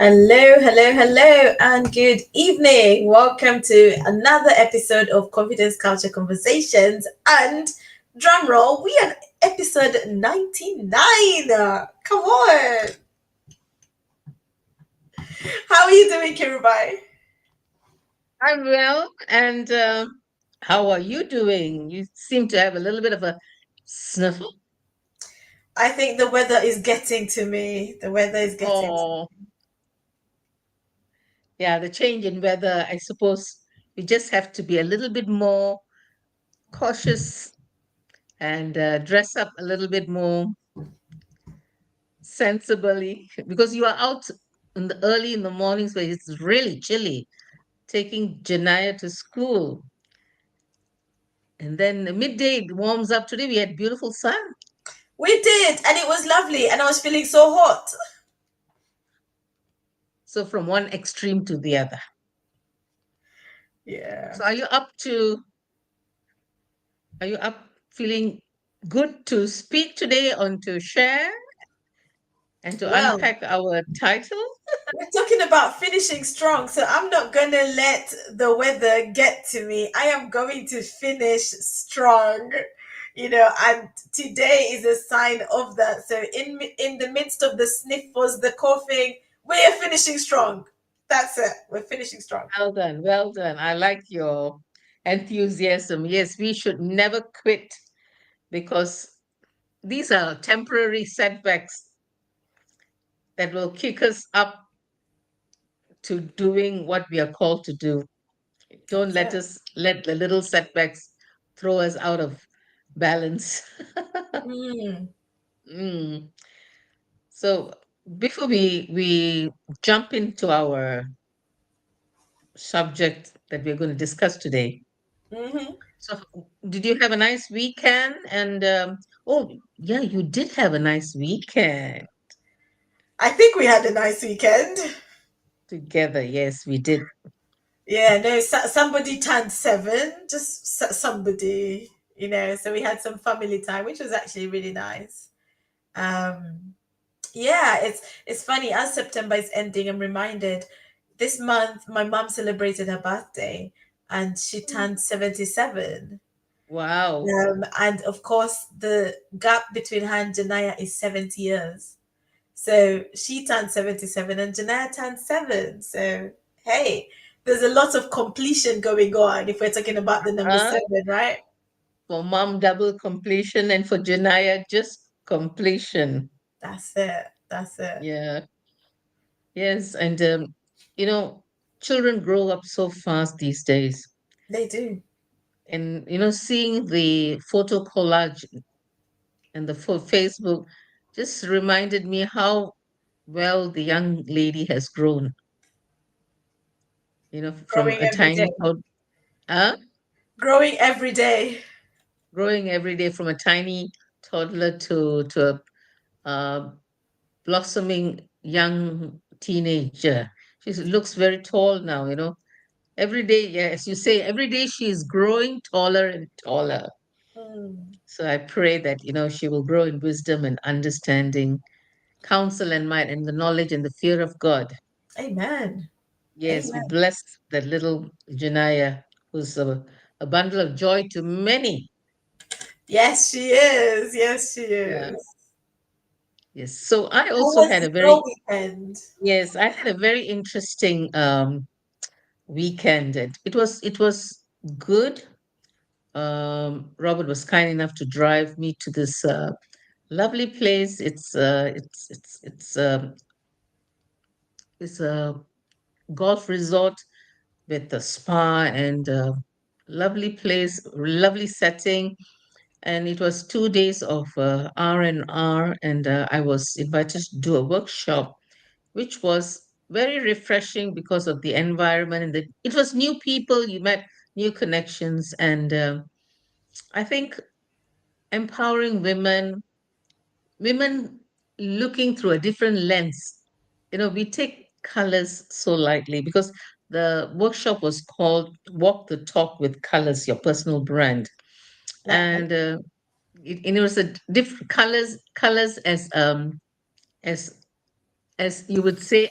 Hello, hello, hello, and good evening. Welcome to another episode of Confidence Culture Conversations. And drum roll, we are episode 99. Come on. How are you doing, Kirubai? I'm well, and how are you doing? You seem to have a little bit of a sniffle. I think the weather is getting to me. The weather is getting to Oh, yeah, the change in weather. I suppose we just have to be a little bit more cautious and dress up a little bit more sensibly because you are out in the early in the mornings where it's really chilly, taking Janaya to school. And then midday it warms up. Today we had beautiful sun. We did, and it was lovely, and I was feeling so hot. So from one extreme to the other. Yeah. So are you up feeling good to speak today on to share and to Well, unpack our title? we're talking about finishing strong, so I'm not gonna let the weather get to me. I am going to finish strong, and today is a sign of that. So in the midst of the sniffles, the coughing, we are finishing strong. That's it. We're finishing strong. Well done, well done. I like your enthusiasm. Yes, we should never quit because these are temporary setbacks that will kick us up to doing what we are called to do. Don't That's let it. us let the little setbacks throw us out of balance. Mm, Mm. So before we jump into our subject that we're going to discuss today, hmm so did you have a nice weekend? And oh yeah, you did have a nice weekend I think we had a nice weekend. together. Yes, we did. Yeah, no, somebody turned 7, just somebody, so we had some family time, which was actually really nice. Um, yeah, it's funny. As September is ending, I'm reminded this month my mom celebrated her birthday and she turned 77. Wow. And of course, the gap between her and Janaya is 70 years. So she turned 77 and Janaya turned 7. So, hey, there's a lot of completion going on if we're talking about the number Uh, 7, right? for mom, double completion, and for Janaya, just completion. That's it. That's it. Yeah. Yes, and you know, children grow up so fast these days. They do. And seeing the photo collage and the Facebook just reminded me how well the young lady has grown, from Growing a every day. tiny uh, Growing every day. growing every day from a tiny toddler to a blossoming young teenager. She looks very tall now, every day. Yeah, as you say, every day she is growing taller and taller. Mm. So I pray that she will grow in wisdom and understanding, counsel and might, and the knowledge and the fear of God. Amen. Yes, we Amen. bless that little Janaya, who's a bundle of joy to many. Yes, she is. Yes, she Yeah. is. Yes. So I How also was had a your very weekend? yes, I had a very interesting weekend. It was good. Robert was kind enough to drive me to this lovely place. It's a golf resort with a spa and lovely place, lovely setting. And it was 2 days of R&R, and I was invited to do a workshop, which was very refreshing because of the environment and it was new people. You met new connections, and I think empowering women looking through a different lens. We take colors so lightly because the workshop was called Walk the Talk with Colors, Your Personal Brand. Right. And it was a different colors as as you would say,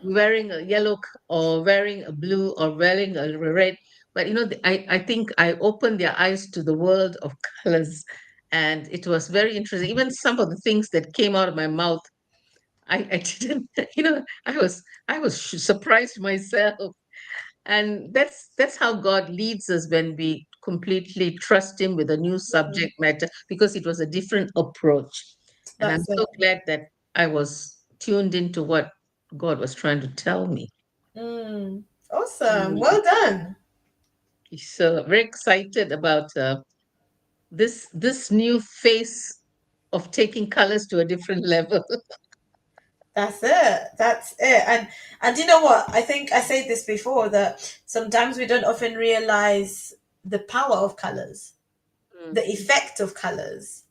wearing a yellow or wearing a blue or wearing a red. But I think I opened their eyes to the world of colors, and it was very interesting. Even some of the things that came out of my mouth, I didn't, I was surprised myself. And that's how God leads us when we completely trust Him with a new Mm, subject matter, because it was a different approach. And I'm that's it. so glad that I was tuned into what God was trying to tell me. Mm, awesome. Mm. Well done. So very excited about this new phase of taking colors to a different level. That's it. That's it. And you know what? I think I said this before that sometimes we don't often realize the power of colors, Mm. the effect of colors,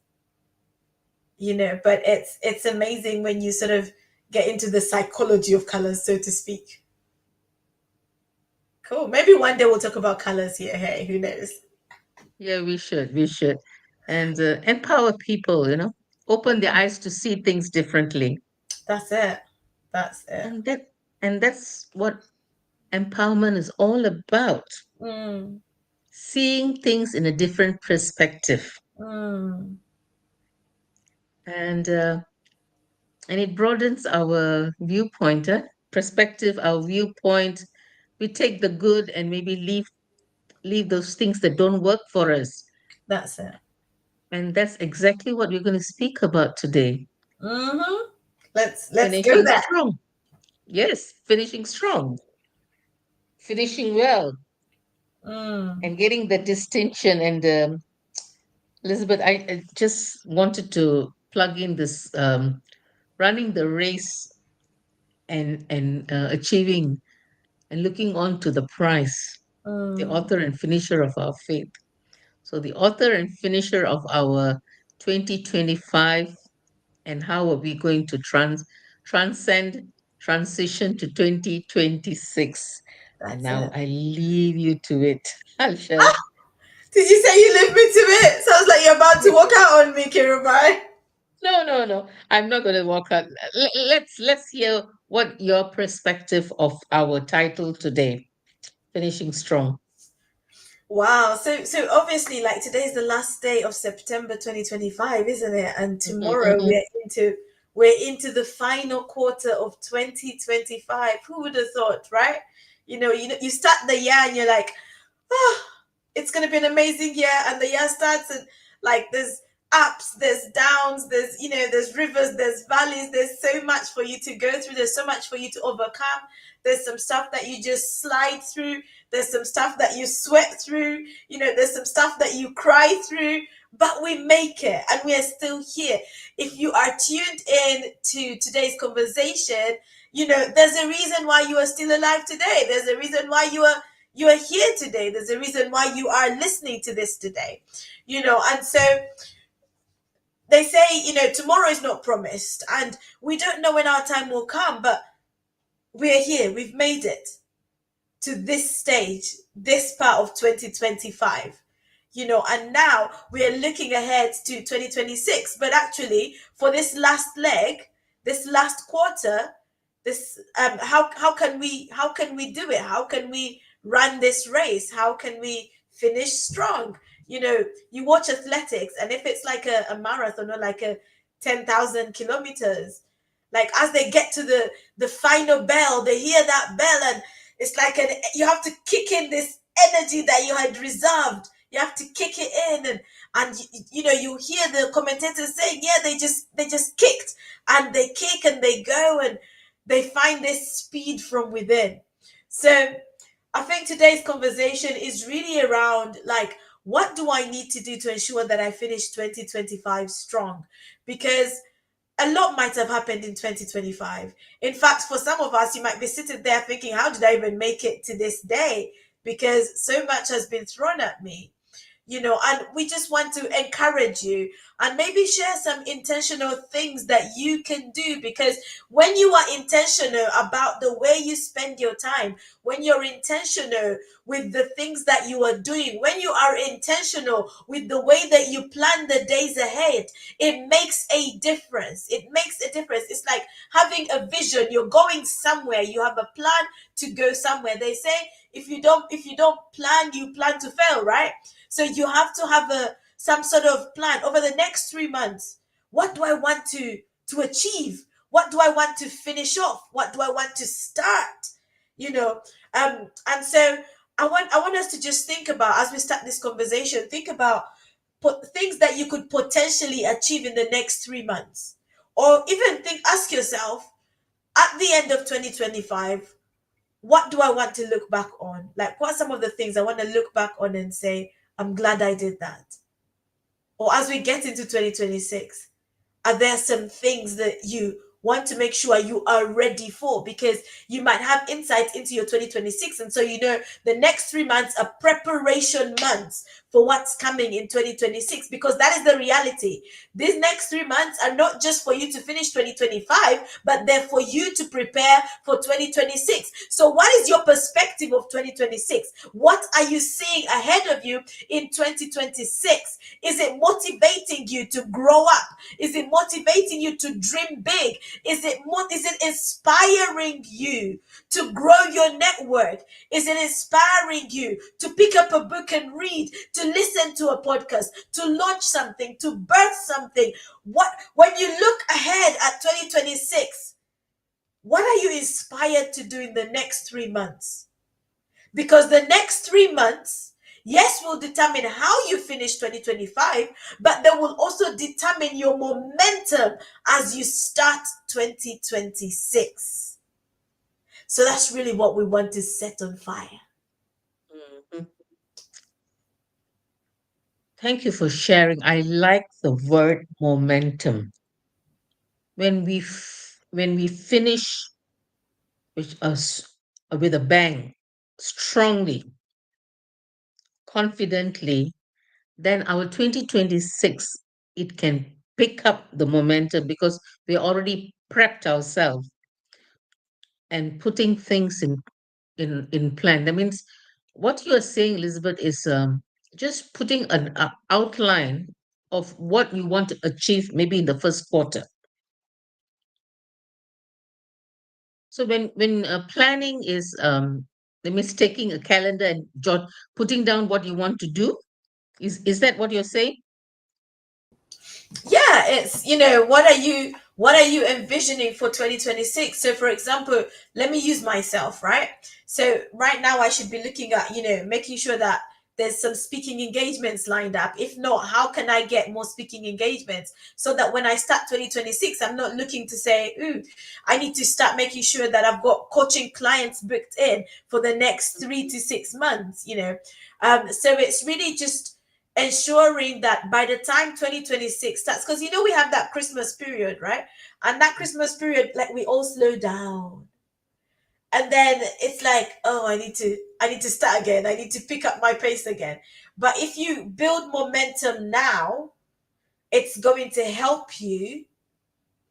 but it's amazing when you sort of get into the psychology of colors, so to speak. Cool. Maybe one day we'll talk about colors here. Hey, who knows? Yeah, we should, and empower people. Open their eyes to see things differently, That's it. That's it. and that's what empowerment is all about. Mm, Seeing things in a different perspective, mm, and uh, and it broadens our viewpoint, perspective, our viewpoint. We take the good and maybe leave those things that don't work for us. that's it. And that's exactly what we're going to speak about today. Mm-hmm. Let's go Finishing there. strong. Yes, finishing strong, finishing well, Mm, and getting the distinction. And Elizabeth, I just wanted to plug in this running the race and achieving and looking on to the prize, the mm, author and finisher of our faith. So, the author and finisher of our 2025, and how are we going to transcend, transition to 2026? And that's now it. I leave you to it. I shall. Did you say you leave me to it? Sounds like you're about to walk out on me, Kirubai. No, no, no. I'm not going to walk out. Let's hear what your perspective of our title today, finishing strong. Wow. So obviously, like today's the last day of September 2025, isn't it? And Mhm, tomorrow mhm. we're into the final quarter of 2025. Who would have thought, right? You start the year and you're like, oh, it's gonna be an amazing year, and the year starts and like there's ups, there's downs, there's rivers, there's valleys, there's so much for you to go through, there's so much for you to overcome, there's some stuff that you just slide through, there's some stuff that you sweat through, there's some stuff that you cry through, but we make it and we are still here. If you are tuned in to today's conversation, there's a reason why you are still alive today. There's a reason why you are here today. There's a reason why you are listening to this today. And so they say, tomorrow is not promised, and we don't know when our time will come, but we're here. We've made it to this stage, this part of 2025. And now we are looking ahead to 2026. But actually, for this last leg, this last quarter, this how can we do it? How can we run this race? How can we finish strong? You watch athletics, and if it's like a marathon or like a 10,000 kilometers, like as they get to the final bell, they hear that bell, and it's like you have to kick in this energy that you had reserved. You have to kick it in, and you hear the commentators saying, yeah, they just kicked, and they kick and they go, and they find this speed from within. So I think today's conversation is really around, like, what do I need to do to ensure that I finish 2025 strong? Because a lot might have happened in 2025. In fact, for some of us, you might be sitting there thinking, how did I even make it to this day? Because so much has been thrown at me. and we just want to encourage you and maybe share some intentional things that you can do, because when you are intentional about the way you spend your time, when you're intentional with the things that you are doing, when you are intentional with the way that you plan the days ahead, it makes a difference. It makes a difference. It's like having a vision. You're going somewhere, you have a plan to go somewhere. They say if you don't plan, you plan to fail, right? So you have to have a some sort of plan over the next 3 months. What do I want to achieve? What do I want to finish off? What do I want to start? You know, and so I want us to just think about, as we start this conversation, think about things that you could potentially achieve in the next 3 months, or even ask yourself at the end of 2025, what do I want to look back on? Like, what are some of the things I want to look back on and say, I'm glad I did that? Or as we get into 2026, are there some things that you want to make sure you are ready for? Because you might have insights into your 2026. And so, the next 3 months are preparation months for what's coming in 2026, because that is the reality. These next 3 months are not just for you to finish 2025, but they're for you to prepare for 2026. So, what is your perspective of 2026? What are you seeing ahead of you in 2026? Is it motivating you to grow up? Is it motivating you to dream big? Is it inspiring you to grow your network? Is it inspiring you to pick up a book and read, to listen to a podcast, to launch something, to birth something? What When you look ahead at 2026, what are you inspired to do in the next 3 months? Because the next 3 months, yes, will determine how you finish 2025, but they will also determine your momentum as you start 2026. So that's really what we want to set on fire. Mhm. Thank you for sharing. I like the word momentum. When we finish with us with a bang, strongly, confidently, then our 2026, it can pick up the momentum because we already prepped ourselves and putting things in plan. That means what you are saying, Elizabeth, is just putting an outline of what you want to achieve maybe in the first quarter. So when planning is that means taking a calendar and putting down what you want to do. Is that what you're saying? Yeah, it's, what are you envisioning for 2026? So for example, let me use myself, right? So right now I should be looking at, making sure that there's some speaking engagements lined up. If not, how can I get more speaking engagements so that when I start 2026, I'm not looking to say, ooh, I need to start making sure that I've got coaching clients booked in for the next 3 to 6 months. So it's really just ensuring that by the time 2026 starts, because we have that Christmas period, right? And that Christmas period, like, we all slow down, and then it's like, oh, I need to start again, I need to pick up my pace again. But if you build momentum now, it's going to help you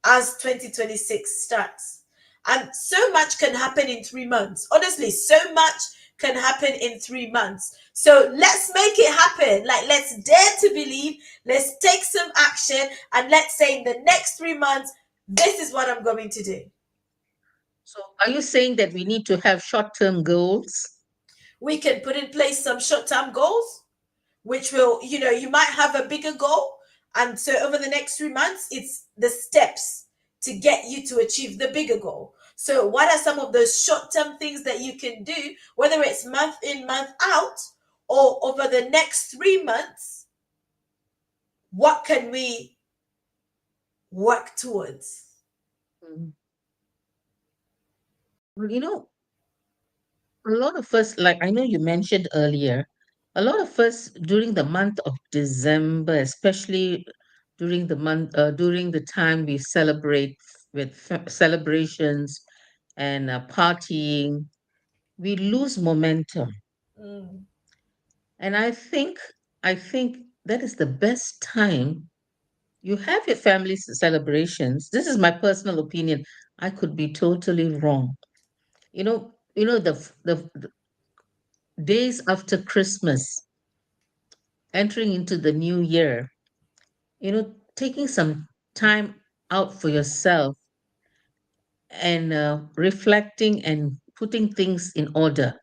as 2026 starts. And so much can happen in 3 months. Honestly, so much can happen in 3 months. So let's make it happen. Like, let's dare to believe, let's take some action, and let's say in the next 3 months, this is what I'm going to do. So are you saying that we need to have short-term goals? We can put in place some short term goals, which will, you might have a bigger goal. And so over the next 3 months, it's the steps to get you to achieve the bigger goal. So, what are some of those short term things that you can do, whether it's month in, month out, or over the next 3 months? What can we work towards? Mm. Well, a lot of us, like I know you mentioned earlier, a lot of us during the month of December, especially during the time we celebrate with celebrations and partying, we lose momentum. Mm, And I think I think that is the best time. You have your family celebrations. This is my personal opinion. I could be totally wrong. The days after Christmas, entering into the new year, taking some time out for yourself and reflecting and putting things in order.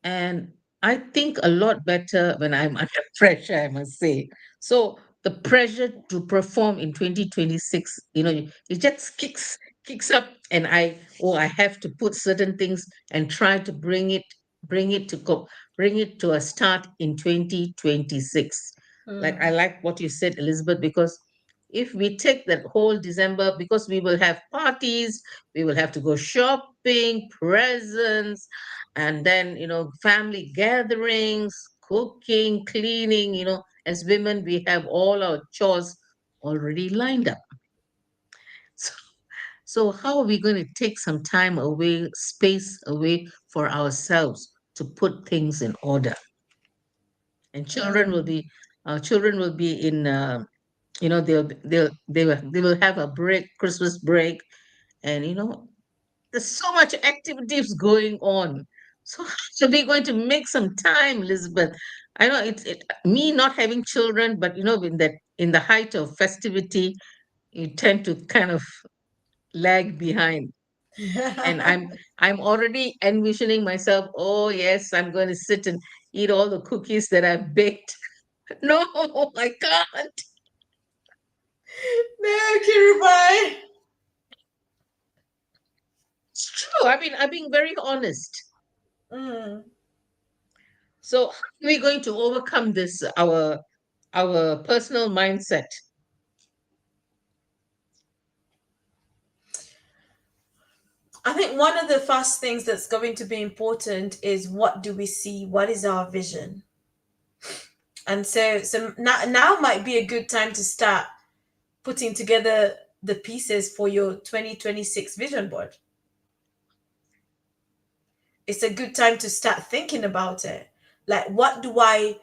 And I think a lot better when I'm under pressure, I must say. So the pressure to perform in 2026, it just kicks up, and I have to put certain things and try to bring it to bring it to a start in 2026. Like, I Mm. like what you said, Elizabeth, because if we take that whole December, because we will have parties, we will have to go shopping, presents, and then family gatherings, cooking, cleaning. As women, we have all our chores already lined up. so, so how are we going to take some time away, space away for ourselves to put things in order? And Mm. children will be in they will have a break, Christmas break. And there's so much activities going on. So how are we going to make some time, Elizabeth? I know me not having children, but in the height of festivity, you tend to kind of lag behind. And I'm already envisioning myself, oh yes, I'm going to sit and eat all the cookies that I've baked. No, I can't. No, Kirubai. It's true. I mean, I'm being very honest. Mm. So how are we going to overcome this, our personal mindset? I think one of the first things that's going to be important is, what do we see? What is our vision? And so now might be a good time to start putting together the pieces for your 2026 vision board. It's a good time to start thinking about it. Like, what do I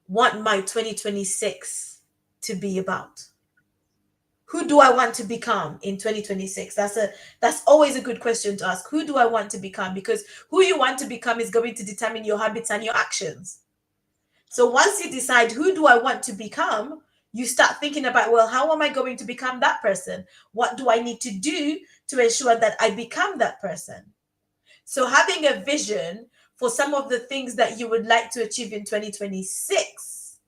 want my 2026 to be about? Who do I want to become in 2026? That's always a good question to ask. Who do I want to become? Because who you want to become is going to determine your habits and your actions. So once you decide, who do I want to become, you start thinking about, well, how am I going to become that person? What do I need to do to ensure that I become that person? So having a vision for some of the things that you would like to achieve in 2026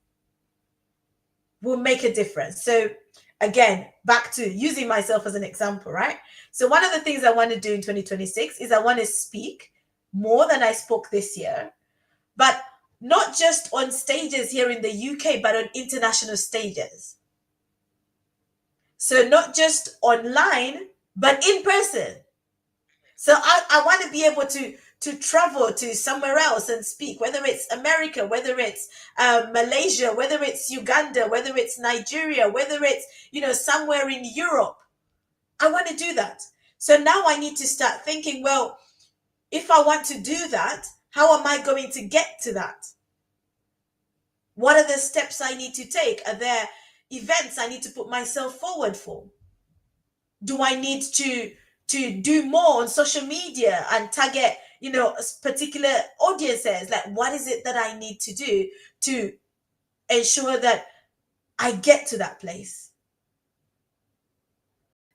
will make a difference. So again, back to using myself as an example, right? So one of the things I want to do in 2026 is I want to speak more than I spoke this year, but not just on stages here in the UK, but on international stages. So not just online, but in person. So I want to be able to travel to somewhere else and speak, whether it's America, whether it's Malaysia, whether it's Uganda, whether it's Nigeria, whether it's somewhere in Europe. I want to do that. So now I need to start thinking, well, if I want to do that, how am I going to get to that? What are the steps I need to take? Are there events I need to put myself forward for? Do I need to do more on social media and target particular audiences? Like, what is it that I need to do to ensure that I get to that place?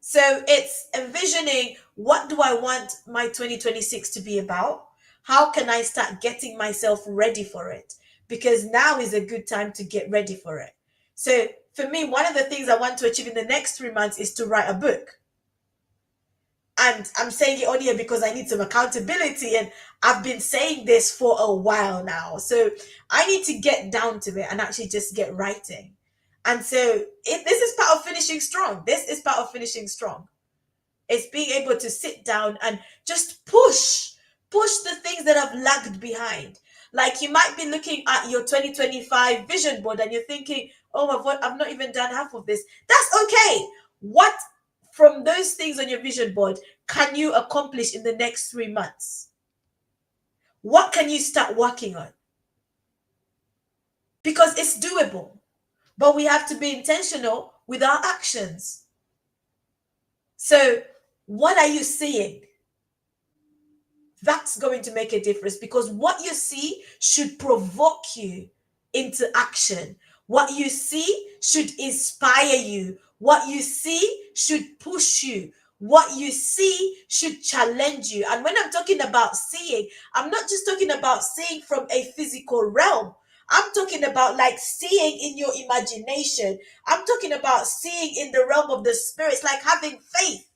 So it's envisioning, what do I want my 2026 to be about? How can I start getting myself ready for it? Because now is a good time to get ready for it. So for me, one of the things I want to achieve in the next 3 months is to write a book. And I'm saying it on here because I need some accountability. And I've been saying this for a while now. So I need to get down to it and actually just get writing. And so this is part of finishing strong. This is part of finishing strong. It's being able to sit down and just push the things that have lagged behind. Like, you might be looking at your 2025 vision board and you're thinking, oh, I've not even done half of this. That's okay. What from those things on your vision board can you accomplish in the next 3 months? What can you start working on? because it's doable. But we have to be intentional with our actions. So, what are you seeing? That's going to make a difference, because what you see should provoke you into action. What you see should inspire you. What you see should push you. What you see should challenge you. And when I'm talking about seeing, I'm not just talking about seeing from a physical realm. I'm talking about like seeing in your imagination. I'm talking about seeing in the realm of the spirits, like having faith.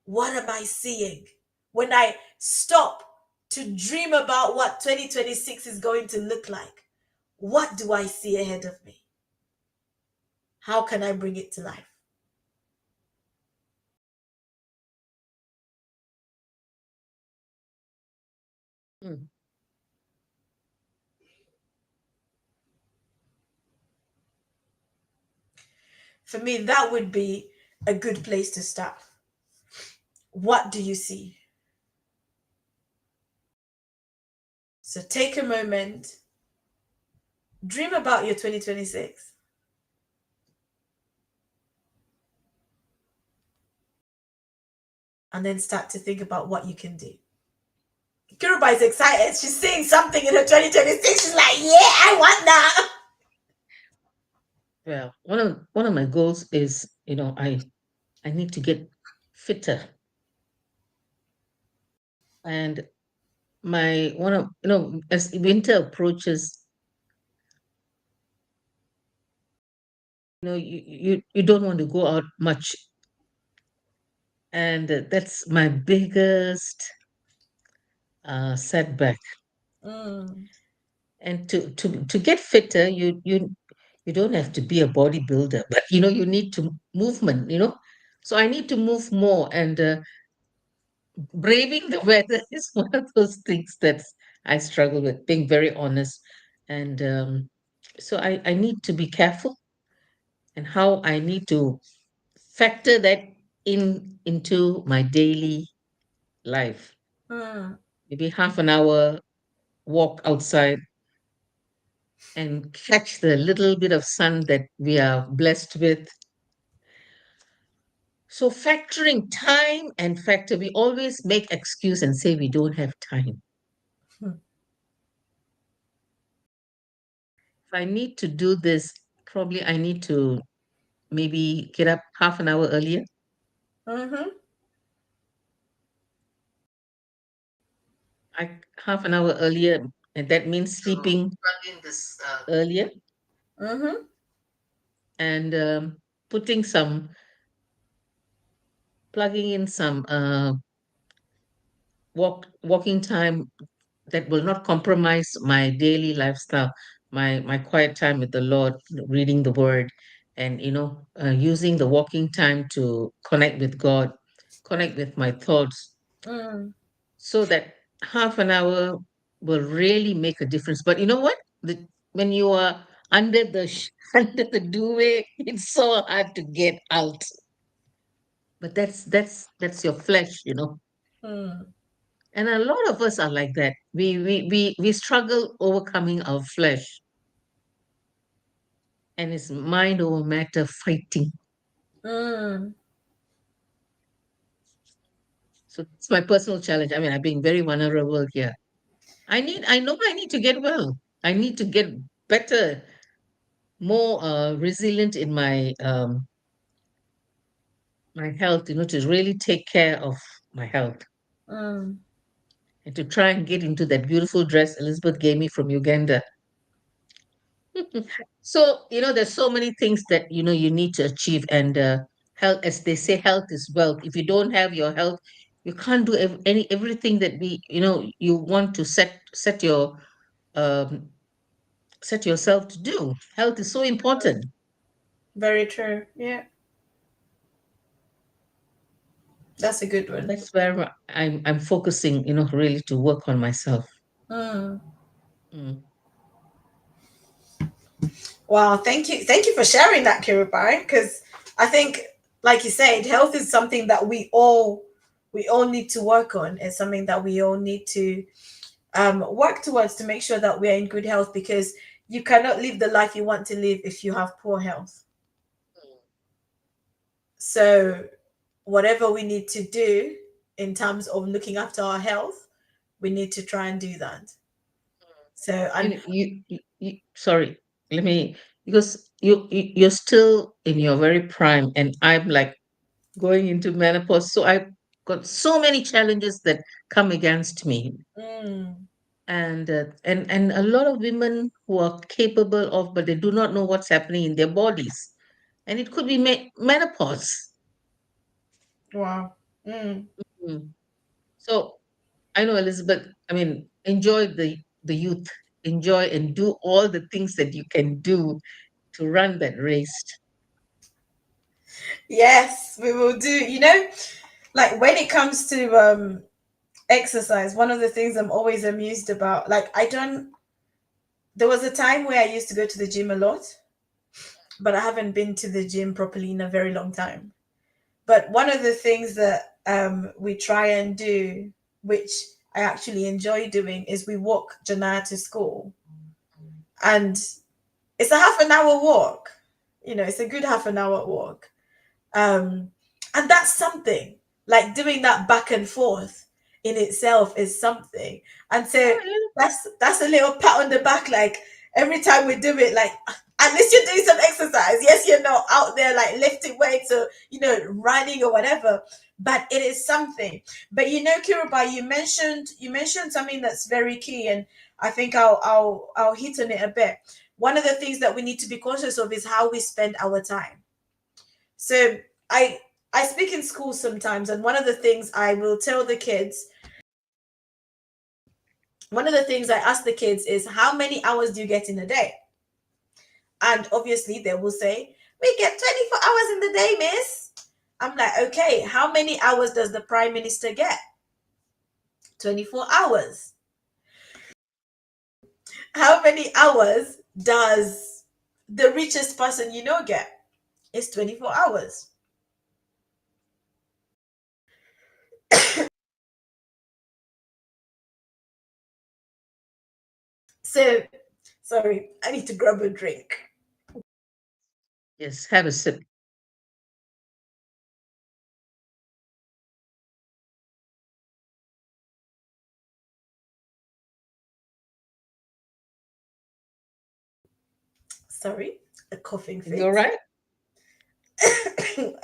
What am I seeing? When I stop to dream about what 2026 is going to look like, what do I see ahead of me? How can I bring it to life? Mm. For me, that would be a good place to start. What do you see? So take a moment, dream about your 2026, and then start to think about what you can do. Kirubai is excited. She's seeing something in her 2026. She's like, yeah, I want that. Well, one of my goals is, I need to get fitter. And my one of as winter approaches, you don't want to go out much, and that's my biggest setback. Mm, And to get fitter, you don't have to be a bodybuilder, but you need to movement. So I need to move more, and braving the weather is one of those things that I struggle with, being very honest. And so I need to be careful, and how I need to factor that into my daily life. mm, Maybe half an hour walk outside and catch the little bit of sun that we are blessed with. So factoring time and factor, we always make excuse and say we don't have time. mm, If I need to do this, probably I need to maybe get up half an hour earlier. mm-hmm, Half an hour earlier, and that means sleeping earlier, mm-hmm, and putting some, plugging in some walking time that will not compromise my daily lifestyle, my quiet time with the Lord, reading the Word, and using the walking time to connect with God, connect with my thoughts, mm, so that half an hour will really make a difference. But you know what? When you are under the under the duvet, it's so hard to get out. But that's your flesh. mm, And a lot of us are like that. We struggle overcoming our flesh, and it's mind over matter fighting. mm, So it's my personal challenge. I mean, I'm being very vulnerable here. I know I need to get well. I need to get better, more resilient in my health, to really take care of my health, mm, and to try and get into that beautiful dress Elizabeth gave me from Uganda. So, there's so many things that, you need to achieve. And health, as they say, health is wealth. If you don't have your health, you can't do everything that you want to um, set yourself to do. Health is so important. very true. Yeah, that's a good So one. that's where I'm focusing, really to work on myself. Mm. Mm. Wow, thank you for sharing that, Kirubai. Because I think, like you said, health is something that we all need to work on. It's something that we all need to work towards to make sure that we're in good health, because you cannot live the life you want to live if you have poor health. So whatever we need to do in terms of looking after our health, we need to try and do that. So, and Sorry, let me, because you're still in your very prime, and I'm like going into menopause. So I've got so many challenges that come against me. mm, And a lot of women who are capable of, but they do not know what's happening in their bodies, and it could be menopause. wow. Mm. Mm. So I know, Elizabeth, I mean, enjoy the youth, enjoy and do all the things that you can do to run that race. Yes, we will do. Like when it comes to exercise, one of the things I'm always amused about, like I don't. There was a time where I used to go to the gym a lot, but I haven't been to the gym properly in a very long time. But one of the things that we try and do, which I actually enjoy doing, is we walk Janaya to school, and it's a half an hour walk. It's a good half an hour walk. um and that's something, like doing that back and forth in itself is something. And so Oh, that's a little pat on the back, like every time we do it, like at least you're doing some exercise. Yes, you're not out there like lifting weights or running or whatever, but it is something. But Kirubai, you mentioned something that's very key, and I think I'll hit on it a bit. One of the things that we need to be conscious of is how we spend our time. So I I speak in school sometimes, and one of the things I ask the kids is, how many hours do you get in a day? And obviously they will say, we get 24 hours in the day, miss. I'm like, okay, how many hours does the prime minister get? 24 hours. How many hours does the richest person get? It's 24 hours. So, sorry, I need to grab a drink. yes, have a sip. Sorry, a coughing You all fit. right?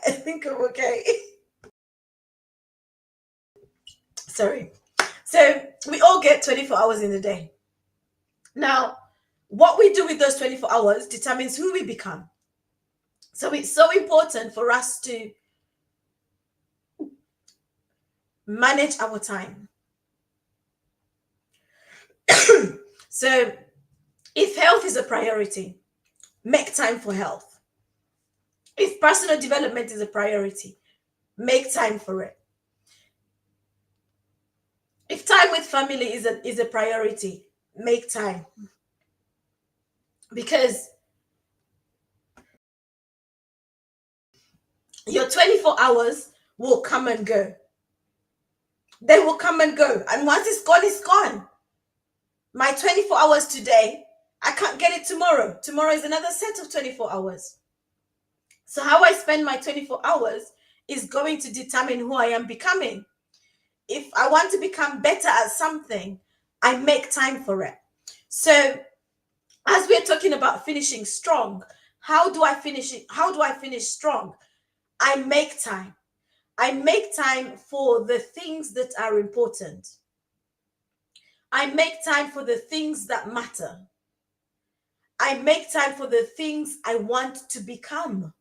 I think I'm okay. Sorry. So we all get 24 hours in a day. Now, what we do with those 24 hours determines who we become. So it's so important for us to manage our time. So if health is a priority, make time for health. If personal development is a priority, make time for it. If time with family is a priority, make time. Because your 24 hours will come and go. They will come and go. And once it's gone, it's gone. My 24 hours today, I can't get it tomorrow. Tomorrow is another set of 24 hours. So, how I spend my 24 hours is going to determine who I am becoming. If I want to become better at something, I make time for it. So, as we're talking about finishing strong, how do I finish it? How do I finish strong? I make time. I make time for the things that are important. I make time for the things that matter. I make time for the things I want to become.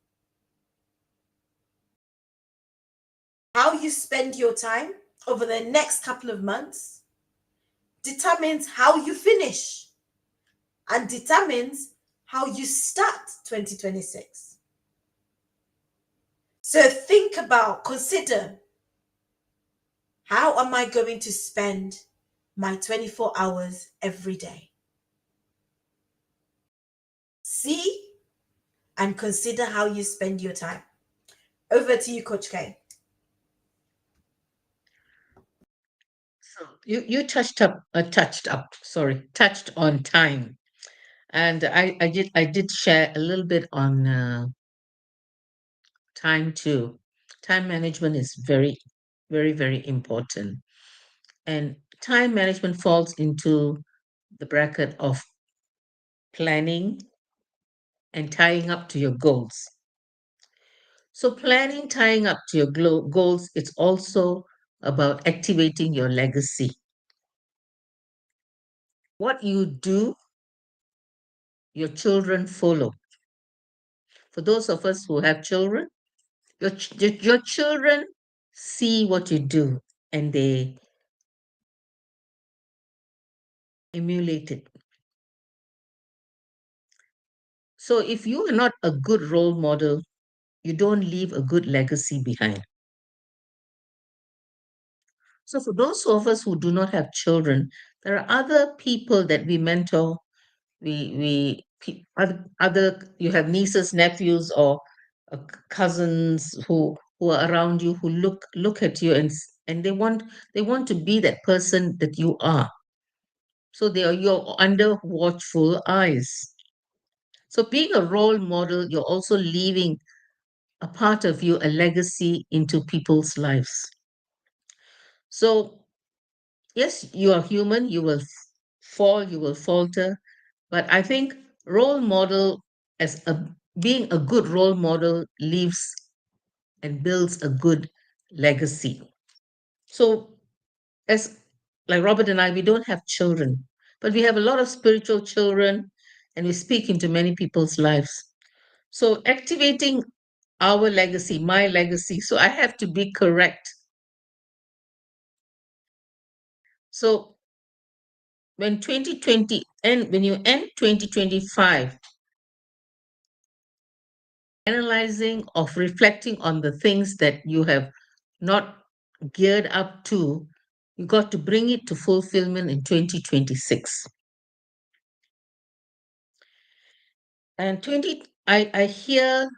How you spend your time over the next couple of months determines how you finish and determines how you start 2026. So consider, how am I going to spend my 24 hours every day? See and consider how you spend your time. Over to you, Coach K. So you touched on time, and I did share a little bit on time too. Time management is very, very, very important, and time management falls into the bracket of planning and tying up to your goals. So planning, tying up to your goals, it's also about activating your legacy. What you do, your children follow. For those of us who have children, your children see what you do and they emulate it. So if you are not a good role model, you don't leave a good legacy behind. So for those of us who do not have children, there are other people that we mentor. Other you have nieces, nephews, or cousins who are around you who look at you and they want to be that person that you are. So they are you're under watchful eyes. So being a role model, you're also leaving a part of you, a legacy into people's lives. So yes, you are human, you will fall, you will falter, but I think role model as a being a good role model leaves and builds a good legacy. So as like Robert and I, we don't have children, but we have a lot of spiritual children and we speak into many people's lives. So activating our legacy, my legacy, so I have to be correct. So when 2020 and when you end 2025, analyzing of reflecting on the things that you have not geared up to, you got to bring it to fulfillment in 2026. And 20, I hear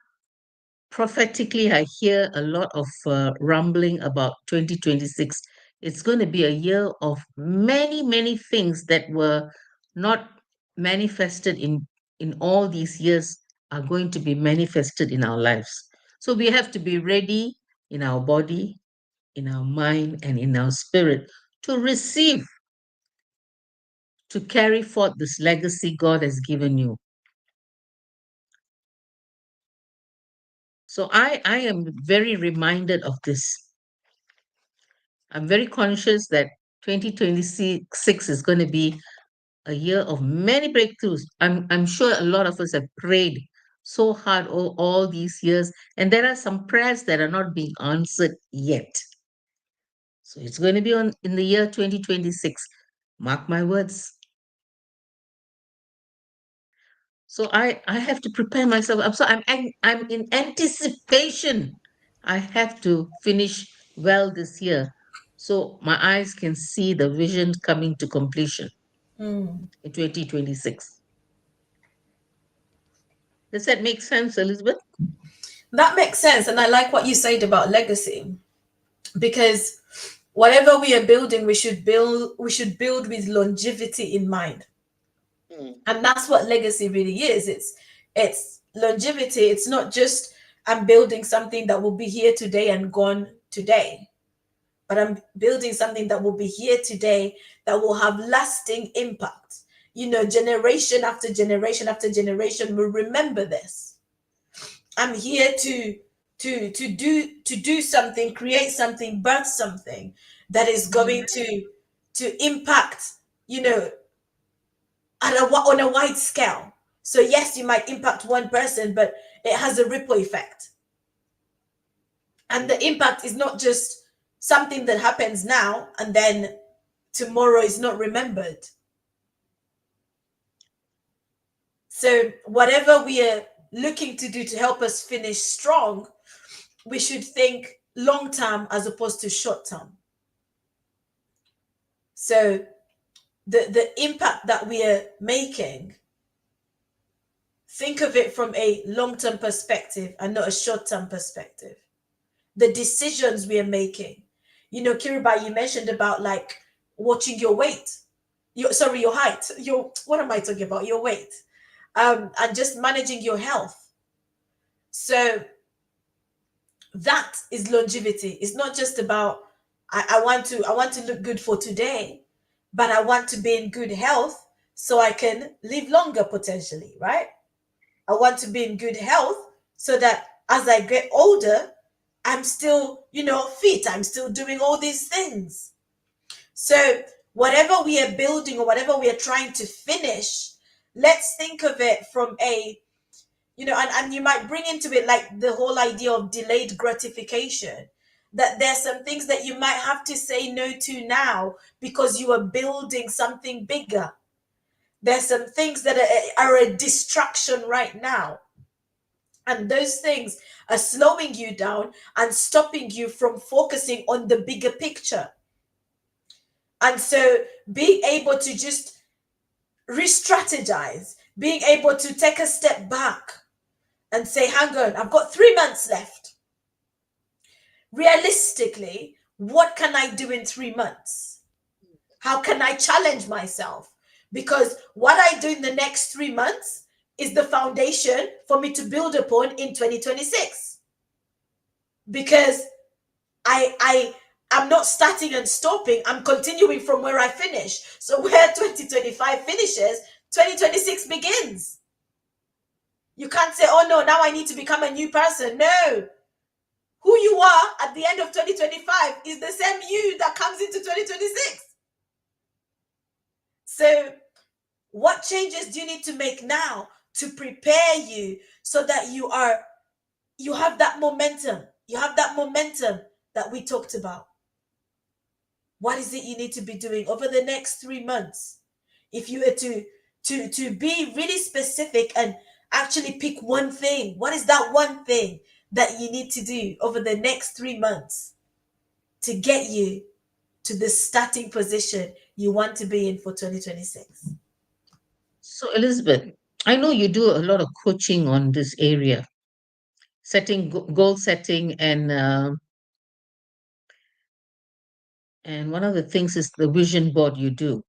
prophetically, I hear a lot of rumbling about 2026. It's going to be a year of many, many things that were not manifested in all these years are going to be manifested in our lives. So we have to be ready in our body, in our mind, and in our spirit to receive, to carry forth this legacy God has given you. So I am very reminded of this. I'm very conscious that 2026 is going to be a year of many breakthroughs. I'm sure a lot of us have prayed so hard all these years, and there are some prayers that are not being answered yet. So it's going to be on in the year 2026. Mark my words. So I have to prepare myself. I'm in anticipation. I have to finish well this year, so my eyes can see the vision coming to completion Mm. in 2026. Does that make sense, Elizabeth? That makes sense. And I like what you said about legacy, because whatever we are building, we should build with longevity in mind. Mm. And that's what legacy really is. It's longevity. It's not just I'm building something that will be here today and gone today, but I'm building something that will be here today that will have lasting impact. Generation after generation after generation will remember this. I'm here to do something, create something, birth something that is going to impact, you know, on a wide scale. So yes, you might impact one person, but it has a ripple effect. And the impact is not just something that happens now and then tomorrow is not remembered. So whatever we are looking to do to help us finish strong, we should think long term as opposed to short term. So the impact that we are making, think of it from a long term perspective and not a short term perspective. The decisions we are making. Kirubai, you mentioned about like watching your weight, your height, your, what am I talking about? Your weight, and just managing your health. So that is longevity. It's not just about I want to look good for today, but I want to be in good health so I can live longer potentially, right? I want to be in good health so that as I get older, I'm still, fit. I'm still doing all these things. So whatever we are building or whatever we are trying to finish, let's think of it from a, and you might bring into it like the whole idea of delayed gratification, that there's some things that you might have to say no to now because you are building something bigger. There's some things that are a distraction right now, and those things are slowing you down and stopping you from focusing on the bigger picture. And so being able to just re-strategize, being able to take a step back and say, hang on, I've got 3 months left. Realistically, what can I do in 3 months? How can I challenge myself? Because what I do in the next 3 months is the foundation for me to build upon in 2026. Because I'm not starting and stopping. I'm continuing from where I finish. So where 2025 finishes, 2026 begins. You can't say, oh no, now I need to become a new person. No. Who you are at the end of 2025 is the same you that comes into 2026. So what changes do you need to make now to prepare you so that you have that momentum? You have that momentum that we talked about. What is it you need to be doing over the next 3 months? If you were to be really specific and actually pick one thing, what is that one thing that you need to do over the next 3 months to get you to the starting position you want to be in for 2026? So, Elizabeth, I know you do a lot of coaching on this area, setting goal setting, and one of the things is the vision board you do.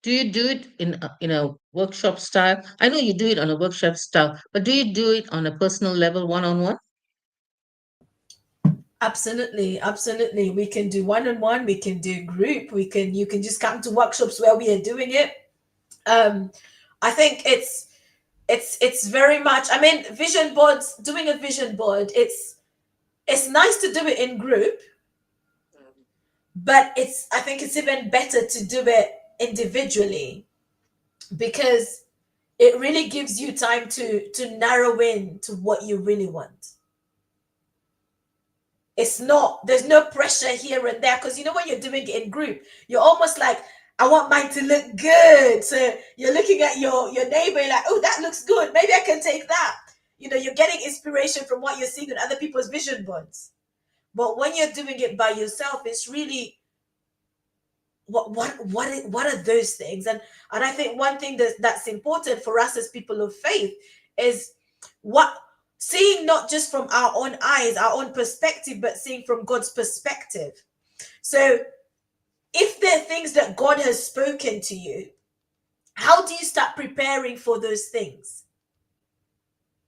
Do you do it in a workshop style? I know you do it on a workshop style, but do you do it on a personal level, one on one? Absolutely, absolutely. We can do one-on-one, we can do group, you can just come to workshops where we are doing it. I think it's very much, I mean, vision boards, doing a vision board, it's nice to do it in group, but I think it's even better to do it individually, because it really gives you time to narrow in to what you really want. It's not, there's no pressure here and there, because when you're doing it in group, you're almost like, I want mine to look good. So you're looking at your neighbor, you're like, oh, that looks good, maybe I can take that. You're getting inspiration from what you're seeing in other people's vision boards. But when you're doing it by yourself, it's really, what are those things? And I think one thing that's important for us as people of faith is what seeing not just from our own eyes, our own perspective, but seeing from God's perspective. So if there are things that God has spoken to you, how do you start preparing for those things?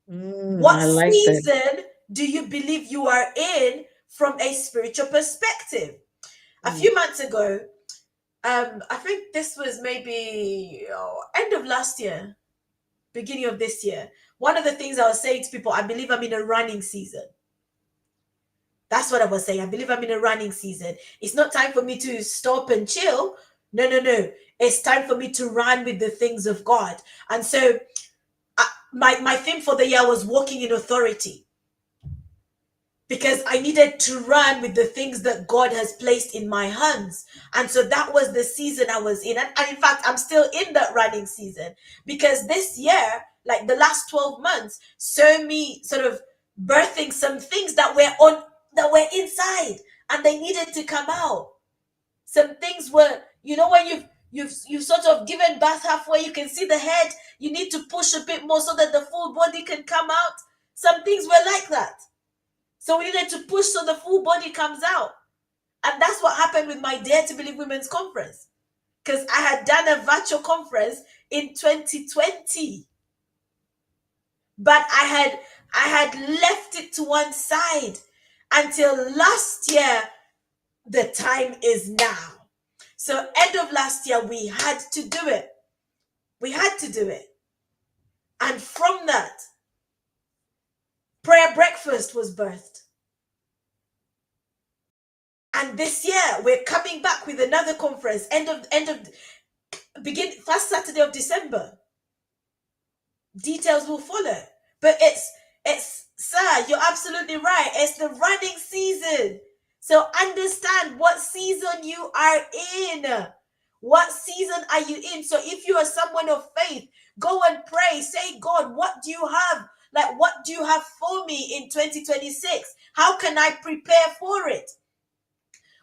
What I like that. season do you believe you are in from a spiritual perspective? A Mm. few months ago, I think this was maybe end of last year, beginning of this year. One of the things I was saying to people, I believe I'm in a running season. That's what I was saying. I believe I'm in a running season. It's not time for me to stop and chill. No, no, no. It's time for me to run with the things of God. And so my theme for the year was walking in authority, because I needed to run with the things that God has placed in my hands. And so that was the season I was in. And in fact, I'm still in that running season, because this year, like the last 12 months, saw me sort of birthing some things that were inside, and they needed to come out. Some things were, when you've sort of given birth halfway, you can see the head, you need to push a bit more so that the full body can come out. Some things were like that. So we needed to push so the full body comes out. And that's what happened with my Dare to Believe Women's Conference. Because I had done a virtual conference in 2020. But I had left it to one side until last year. The time is now. So end of last year, we had to do it. We had to do it. And from that, prayer breakfast was birthed. And this year we're coming back with another conference, begin first Saturday of December. Details will follow. But it's sir, you're absolutely right. It's the running season. So understand what season you are in. What season are you in? So if you are someone of faith, go and pray. Say, God, what do you have? Like, what do you have for me in 2026? How can I prepare for it?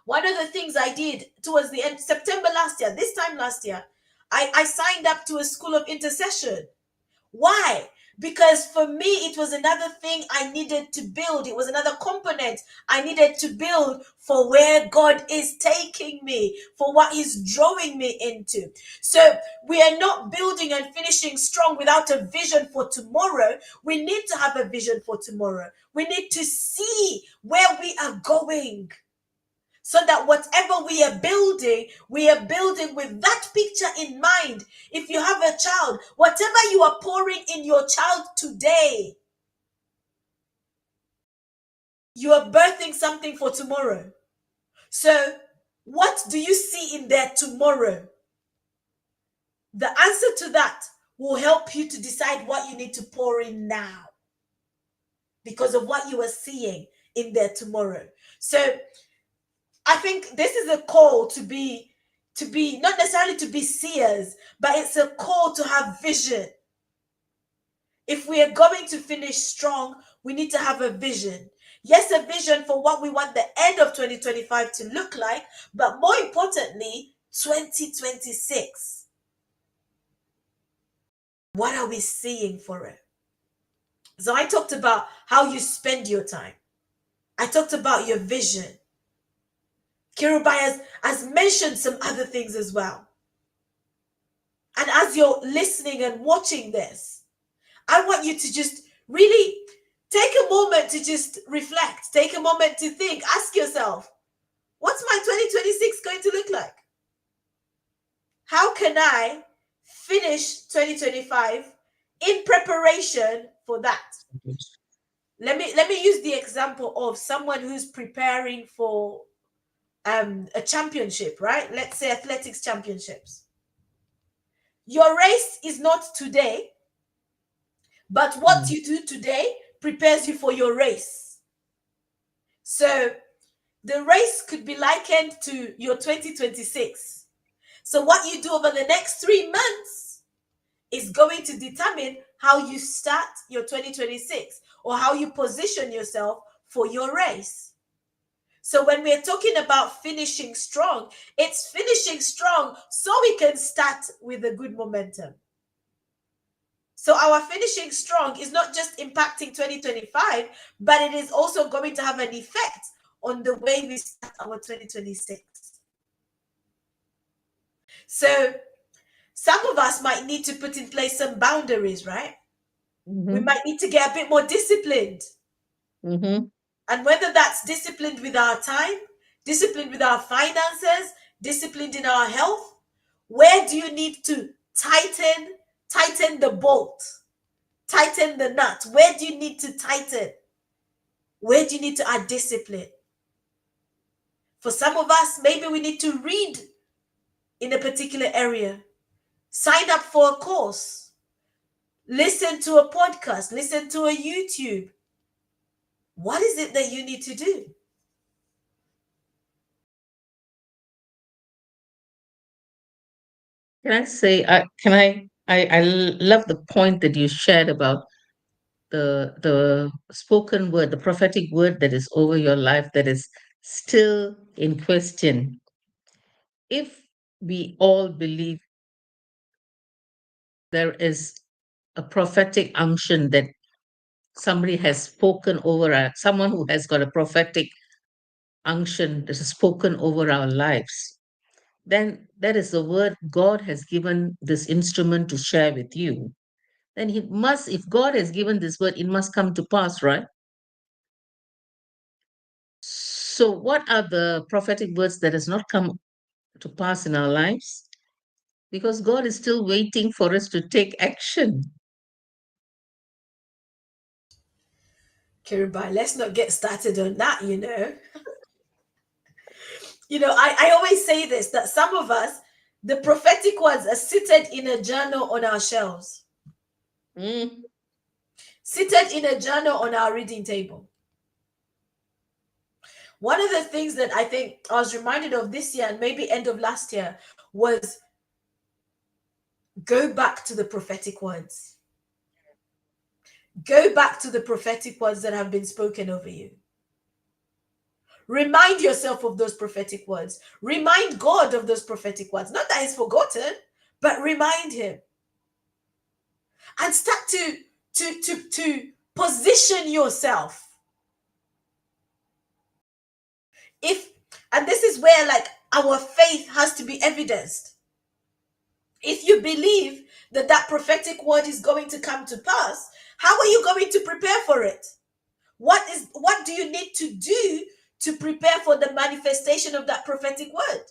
One of the things I did towards the end, September last year, this time last year, I signed up to a school of intercession. Why? Because for me, it was another thing I needed to build. It was another component I needed to build for where God is taking me, for what He's drawing me into. So we are not building and finishing strong without a vision for tomorrow. We need to have a vision for tomorrow. We need to see where we are going, so that whatever we are building with that picture in mind. If you have a child, whatever you are pouring in your child today, you are birthing something for tomorrow. So what do you see in there tomorrow? The answer to that will help you to decide what you need to pour in now, because of what you are seeing in there tomorrow. So I think this is a call to be not necessarily to be seers, but it's a call to have vision. If we are going to finish strong, we need to have a vision. Yes, a vision for what we want the end of 2025 to look like, but more importantly, 2026. What are we seeing for it? So I talked about how you spend your time. I talked about your vision. Kirubai has mentioned some other things as well. And as you're listening and watching this, I want you to just really take a moment to just reflect. Take a moment to think. Ask yourself, what's my 2026 going to look like? How can I finish 2025 in preparation for that? Let me use the example of someone who's preparing for a championship, right? Let's say athletics championships. Your race is not today, but what you do today prepares you for your race. So the race could be likened to your 2026. So what you do over the next 3 months is going to determine how you start your 2026, or how you position yourself for your race. So when we're talking about finishing strong, it's finishing strong so we can start with a good momentum. So our finishing strong is not just impacting 2025, but it is also going to have an effect on the way we start our 2026. So some of us might need to put in place some boundaries, right? We might need to get a bit more disciplined. And whether that's disciplined with our time, disciplined with our finances, disciplined in our health, where do you need to tighten the bolt, tighten the nut? Where do you need to tighten? Where do you need to add discipline? For some of us, maybe we need to read in a particular area, sign up for a course, listen to a podcast, listen to a YouTube. What is it that you need to do? Can I say, I love the point that you shared about the spoken word, the prophetic word that is over your life that is still in question. If we all believe there is a prophetic unction that somebody has spoken over someone who has got a prophetic unction that is spoken over our lives, then that is the word God has given this instrument to share with you. Then it must, if God has given this word, it must come to pass, right? So, what are the prophetic words that has not come to pass in our lives? Because God is still waiting for us to take action. Kirubai, let's not get started on that, you know. I always say this, that some of us, the prophetic words are seated in a journal on our shelves, Mm, seated in a journal on our reading table. One of the things that I think I was reminded of this year and maybe end of last year was go back to the prophetic words. Go back to the prophetic words that have been spoken over you. Remind yourself of those prophetic words. Remind God of those prophetic words. Not that he's forgotten, but remind him. And start to position yourself. If and this is where like our faith has to be evidenced. If you believe that that prophetic word is going to come to pass, how are you going to prepare for it? What do you need to do to prepare for the manifestation of that prophetic word?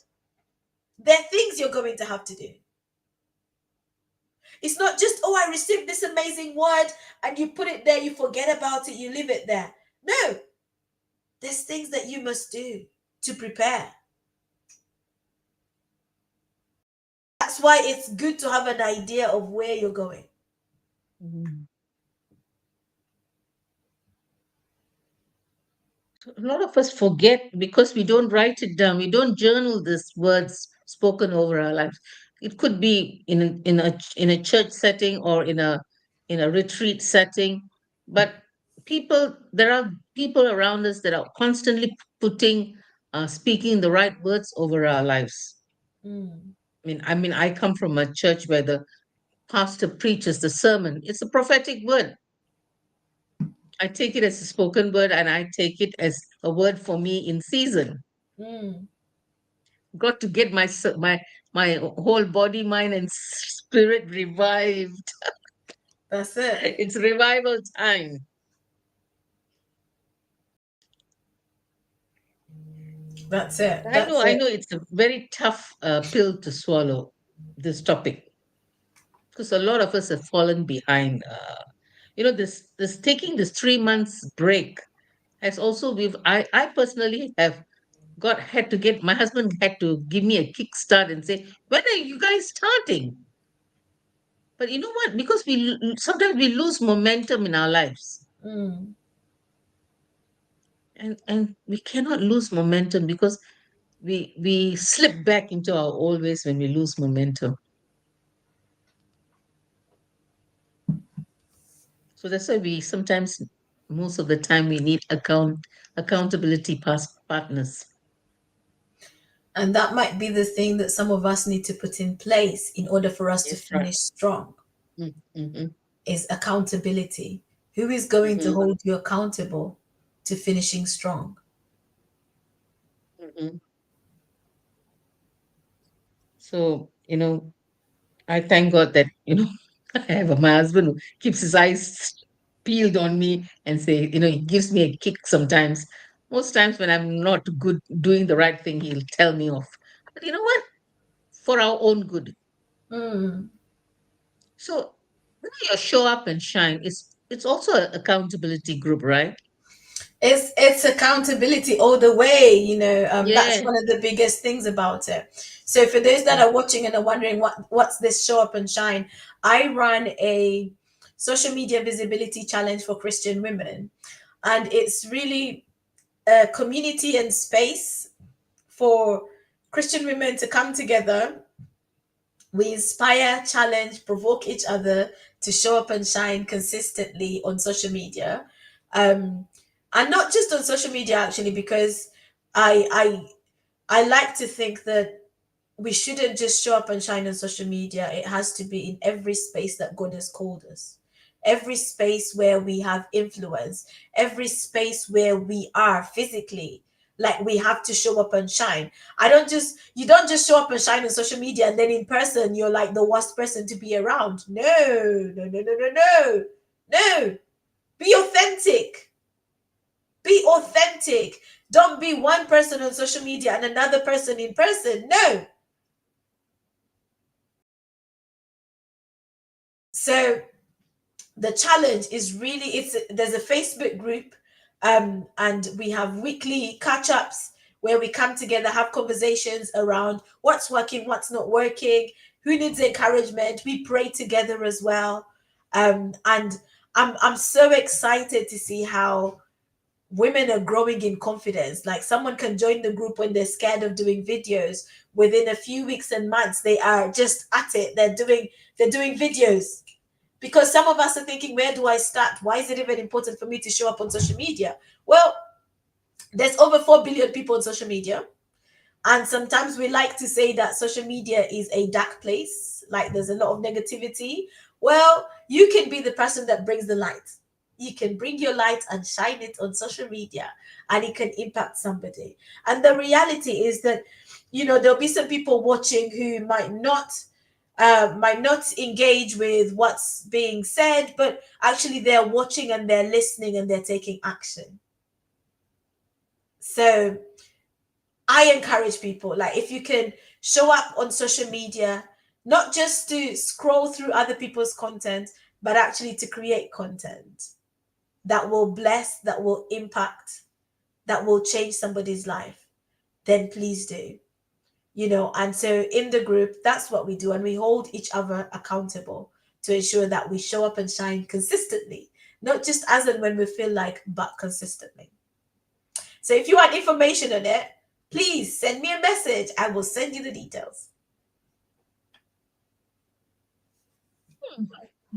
There are things you're going to have to do. It's not just, oh, I received this amazing word and you put it there, you forget about it, you leave it there. No, there's things that you must do to prepare. That's why it's good to have an idea of where you're going. mm. A lot of us forget because we don't write it down. We don't journal these words spoken over our lives. It could be in a church setting or in a retreat setting, but there are people around us that are constantly putting speaking the right words over our lives. Mm, I come from a church where the pastor preaches the sermon. It's a prophetic word. I take it as a spoken word, and I take it as a word for me in season. mm, Got to get my whole body, mind, and spirit revived. that's it. It's revival time. That's it. I know, That's I it. know, it's a very tough pill to swallow. This topic, because a lot of us have fallen behind. This taking this 3 months break has also I personally have had to get my husband had to give me a kickstart and say, when are you guys starting? But you know what? Because sometimes we lose momentum in our lives, Mm. and we cannot lose momentum because we slip back into our old ways when we lose momentum. So that's why we sometimes, most of the time, we need accountability partners. And that might be the thing that some of us need to put in place in order for us to Yes, right. finish strong Mm-hmm, is accountability. Who is going to mm-hmm, hold you accountable to finishing strong? mm-hmm. So, I thank God that, I have my husband who keeps his eyes peeled on me and he gives me a kick sometimes. Most times when I'm not good doing the right thing, he'll tell me off. But you know what? For our own good. Mm. So when you show up and shine, it's also an accountability group, right? It's accountability all the way, that's Yeah. one of the biggest things about it. So for those that Mm, are watching and are wondering what's this show up and shine, I run a social media visibility challenge for Christian women, and it's really a community and space for Christian women to come together. We inspire, challenge, provoke each other to show up and shine consistently on social media. Um, and not just on social media actually, because I I I like to think that we shouldn't just show up and shine on social media. It has to be in every space that God has called us. Every space where we have influence, every space where we are physically. Like we have to show up and shine. I don't just You don't just show up and shine on social media and then in person you're like the worst person to be around. No, no, no, no, no, no. No. Be authentic. Be authentic. Don't be one person on social media and another person in person. No. So the challenge is really, there's a Facebook group, and we have weekly catch-ups where we come together, have conversations around what's working, what's not working, who needs encouragement. We pray together as well. And I'm so excited to see how women are growing in confidence. Like someone can join the group when they're scared of doing videos. Within a few weeks and months, they are just at it. They're doing videos. Because some of us are thinking, where do I start? Why is it even important for me to show up on social media? Well, there's over 4 billion people on social media. And sometimes we like to say that social media is a dark place, like there's a lot of negativity. Well, you can be the person that brings the light. You can bring your light and shine it on social media, and it can impact somebody. And the reality is that, there'll be some people watching who might not engage with what's being said, but actually they're watching and they're listening and they're taking action. So I encourage people, like, if you can show up on social media, not just to scroll through other people's content, but actually to create content that will bless, that will impact, that will change somebody's life, then please do. And so in the group, that's what we do, and we hold each other accountable to ensure that we show up and shine consistently, not just as and when we feel like, but consistently. So if you want information on it, please send me a message. I will send you the details. Hmm.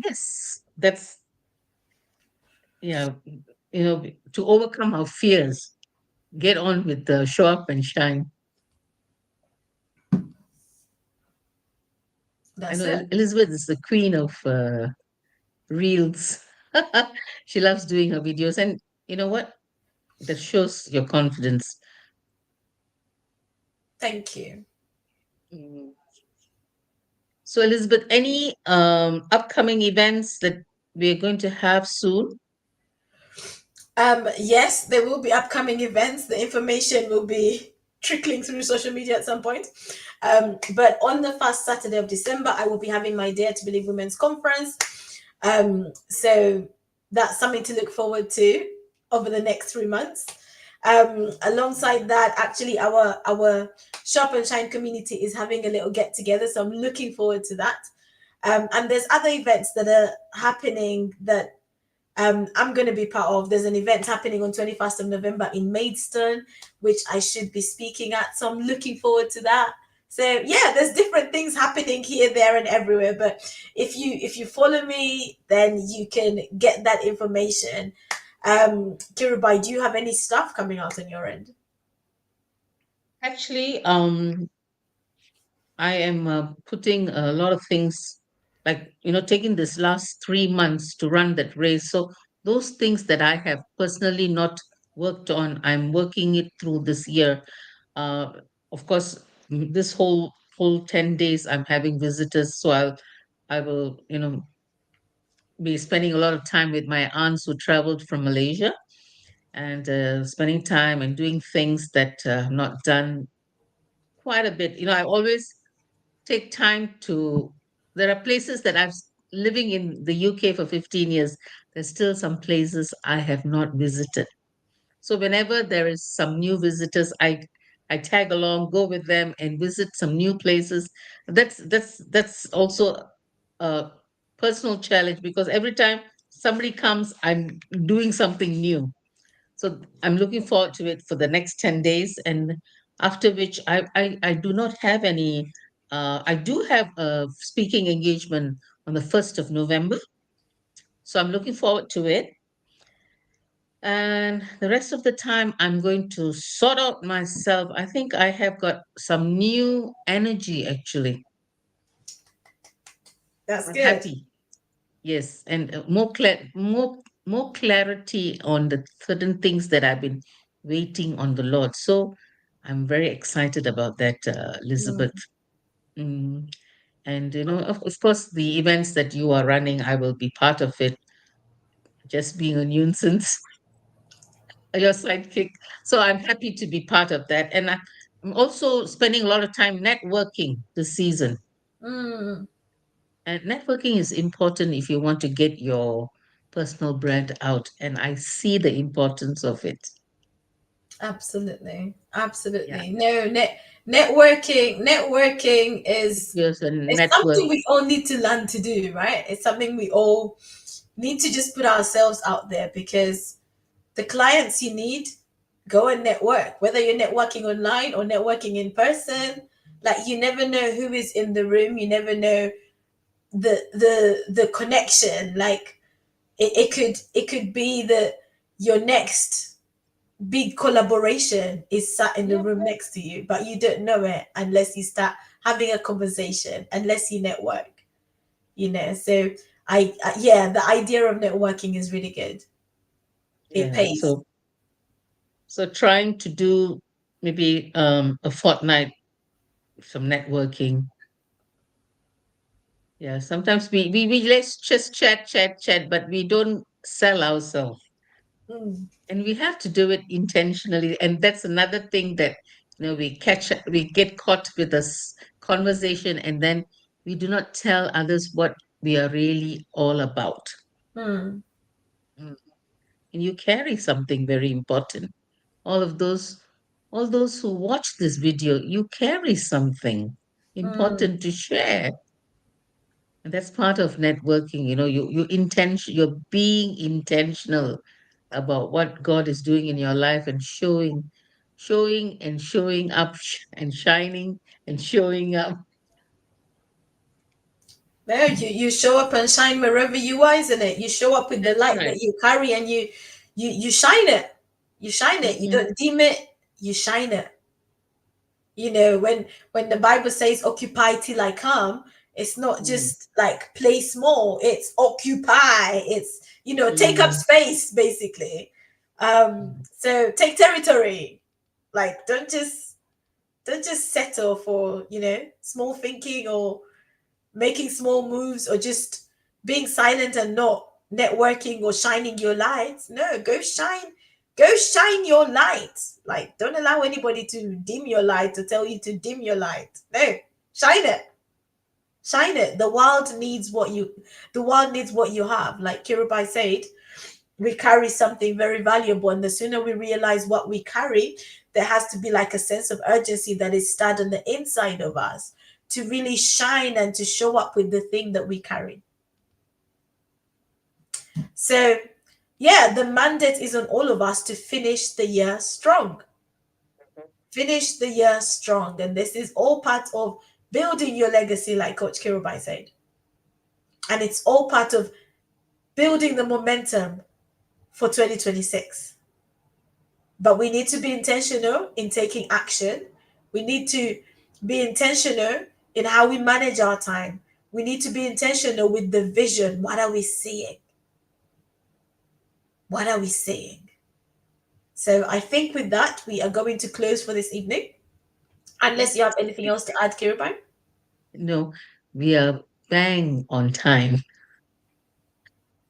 Yes, that's, yeah, to overcome our fears, get on with the show up and shine. I That's know it. Elizabeth is the queen of reels. She loves doing her videos, and you know what? That shows your confidence. Thank you. Mm. So, Elizabeth, any upcoming events that we're going to have soon? Yes, there will be upcoming events. The information will be trickling through social media at some point. But on the first Saturday of December, I will be having my Dare to Believe Women's Conference. So that's something to look forward to over the next 3 months. Alongside that, actually, our Shop and Shine community is having a little get together, so I'm looking forward to that. And there's other events that are happening that I'm going to be part of. There's an event happening on 21st of November in Maidstone, which I should be speaking at. So I'm looking forward to that. So yeah, there's different things happening here, there, and everywhere. But if you follow me, then you can get that information. Kirubai, do you have any stuff coming out on your end? Actually, I am putting a lot of things, like, taking this last 3 months to run that race. So those things that I have personally not worked on, I'm working it through this year. Uh, of course, this whole full 10 days, I'm having visitors. So I will, be spending a lot of time with my aunts who traveled from Malaysia, and spending time and doing things that I've not done quite a bit. I always take time to, there are places that living in the UK for 15 years, there's still some places I have not visited. So whenever there is some new visitors, I tag along, go with them and visit some new places. That's also a personal challenge, because every time somebody comes, I'm doing something new. So I'm looking forward to it for the next 10 days. And after which I do not have any, I do have a speaking engagement on the 1st of November. So I'm looking forward to it. And the rest of the time, I'm going to sort out myself. I think I have got some new energy, actually. That's I'm good. happy. Yes. And more clarity on the certain things that I've been waiting on the Lord. So I'm very excited about that, Elizabeth. Mm. Mm. And, of course, the events that you are running, I will be part of it, just being a nuisance, your sidekick. So I'm happy to be part of that. And I'm also spending a lot of time networking this season. Mm. And networking is important if you want to get your personal brand out. And I see the importance of it. Absolutely. Yeah. Absolutely. No, networking is Here's a it's network. something we all need to learn to do, right? It's something we all need to just put ourselves out there, because the clients you need, go and network, whether you're networking online or networking in person. Like, you never know who is in the room, you never know the connection. Like, it could be that your next big collaboration is sat in the Yeah. room next to you, but you don't know it unless you start having a conversation, unless you network. So yeah, the idea of networking is really good. It Yeah. pays. So trying to do maybe a fortnight, some networking. Yeah. Sometimes we let's just chat, but we don't sell ourselves. Mm, And we have to do it intentionally. And that's another thing that we get caught with this conversation, and then we do not tell others what we are really all about. mm, Mm. And you carry something very important. All of those, all those who watch this video, you carry something mm, important to share. And that's part of networking. You're being intentional about what God is doing in your life, and showing and showing up, and shining and showing up. there, you show up and shine wherever you are, isn't it? You show up with the That's light right. that you carry, and you shine it. You shine it. You Mm-mm, don't dim it. You shine it. When the Bible says occupy till I come, it's not mm, just like play small. It's occupy. It's take up mm, space, basically. mm. So take territory. Like, don't just settle for small thinking, or making small moves, or just being silent and not networking or shining your light. No, go shine your light. Like, don't allow anybody to dim your light, to tell you to dim your light. No, shine it. Shine it. The world needs what you have. Like Kirubai said, we carry something very valuable, and the sooner we realize what we carry, there has to be like a sense of urgency that is started on the inside of us, to really shine and to show up with the thing that we carry. So yeah, the mandate is on all of us to finish the year strong. Finish the year strong, and this is all part of building your legacy, like Coach Kirubai said, and it's all part of building the momentum for 2026. But we need to be intentional in taking action. We need to be intentional in how we manage our time. We need to be intentional with the vision. What are we seeing? What are we seeing? So I think with that, we are going to close for this evening. Unless you have anything else to add, Kirubai. No, we are bang on time.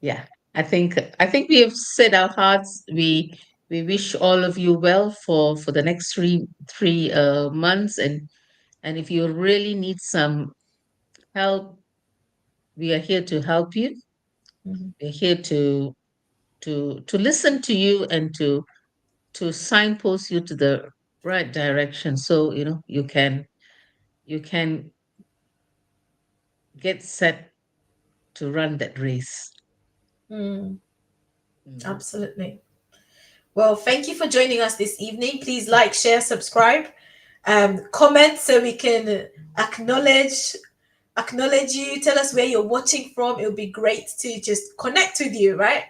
Yeah, I think we have said our hearts. We wish all of you well for the next three months, and if you really need some help, we are here to help you. Mhm. We're here to listen to you, and to signpost you to the right direction, so you can get set to run that race. Mm, Mhm. absolutely. Well, thank you for joining us this evening. Please like, share, subscribe, comment so we can acknowledge acknowledge you. Tell us where you're watching from. It would be great to just connect with you, right?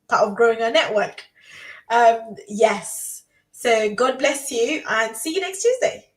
Part of growing our network. Yes. So God bless you, and see you next Tuesday.